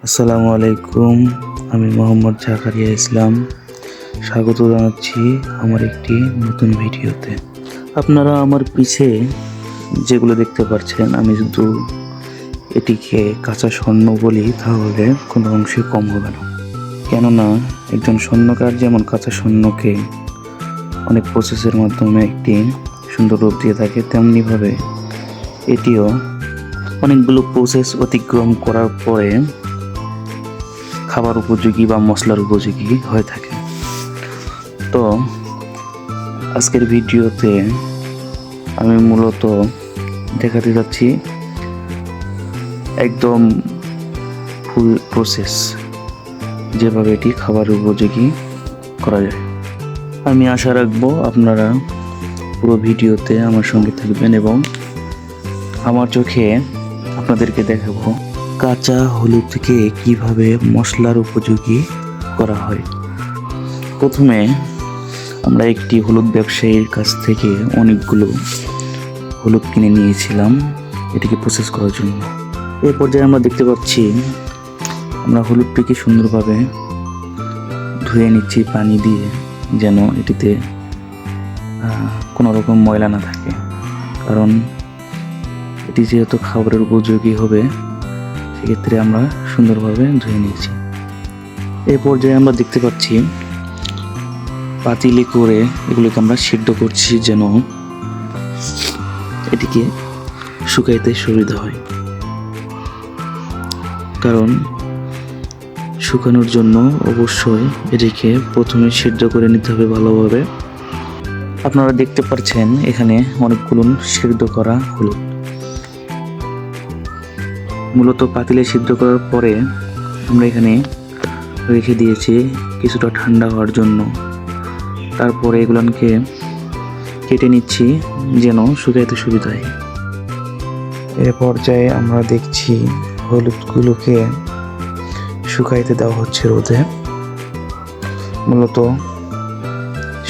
আসসালামু আলাইকুম। আমি মোহাম্মদ জাকারিয়া ইসলাম। স্বাগত জানাচ্ছি আমার একটি নতুন ভিডিওতে। আপনারা আমার পিছে যেগুলো দেখতে পাচ্ছেন, আমি যদি এটিকে কাঁচা স্বর্ণ বলি তাহলে কোনো অংশে কম হবে না। কেননা একজন স্বর্ণকার যেমন কাঁচা স্বর্ণকে অনেক প্রসেসের মাধ্যমে একটি সুন্দর রূপ দিয়ে থাকে, তেমনিভাবে এটিও অনেকগুলো প্রসেস অতিক্রম করার পরে খাবার উপযোগী বা মশলার উপযোগী হয়ে থাকে। তো আজকের ভিডিওতে আমি মূলত দেখাতে যাচ্ছি একদম ফুল প্রসেস, যেভাবে এটি খাবার উপযোগী করা যায়। আমি আশা রাখবো আপনারা পুরো ভিডিওতে আমার সঙ্গে থাকবেন এবং আমার চোখে আপনাদেরকে দেখাবো কাঁচা হলুদকে কিভাবে মশলার উপযোগী করা হয়। প্রথমে আমরা একটি হলুদ ব্যবসায়ীর কাছ থেকে অনেকগুলো হলুদ কিনে নিয়েছিলাম এটিকে প্রসেস করার জন্য। এই পর্যায়ে আমরা দেখতে পাচ্ছি আমরা হলুদটিকে সুন্দরভাবে ধুয়ে নিচ্ছি পানি দিয়ে, যেন এটিতে কোনো রকম ময়লা না থাকে, কারণ এটি যেহেতু খাবারের উপযোগী হবে সেক্ষেত্রে আমরা সুন্দরভাবে ধুয়ে নিয়েছি। এই পর্যায়ে আমরা দেখতে পাচ্ছি পাতিলে করে এগুলোকে আমরা সিদ্ধ করছি, যেন এটিকে শুকাইতে সুবিধা হয়। কারণ শুকানোর জন্য অবশ্যই এটিকে প্রথমে সিদ্ধ করে নিতে হবে ভালোভাবে। আপনারা দেখতে পাচ্ছেন এখানে অনেকগুলো সিদ্ধ করা হলুদ। মূলত পাতিলে সিদ্ধ করার পরে আমরা এখানে রেখে দিয়েছি কিছুটা ঠান্ডা হওয়ার জন্য। তারপরে এগুলোকে কেটে নিচ্ছি যেন শুকাইতে সুবিধা হয়। এ পর্যায়ে আমরা দেখছি হলুদগুলোকে শুকাইতে দেওয়া হচ্ছে রোদে। মূলত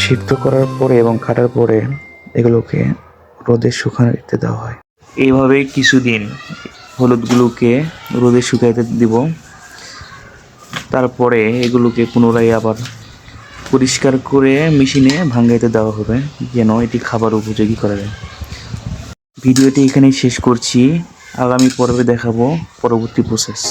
সিদ্ধ করার পরে এবং কাটার পরে এগুলোকে রোদে শুকাইতে দেওয়া হয়। এইভাবেই কিছুদিন হলুদগুলোকে রোদে শুকাইতে দিব। তারপরে এগুলোকে পুনরায় আবার পরিষ্কার করে মেশিনে ভাঙাইতে দেওয়া হবে, যেন এটি খাবার উপযোগী করা যায়। ভিডিওটি এখানেই শেষ করছি। আগামী পর্বে দেখাবো পরবর্তী প্রসেস।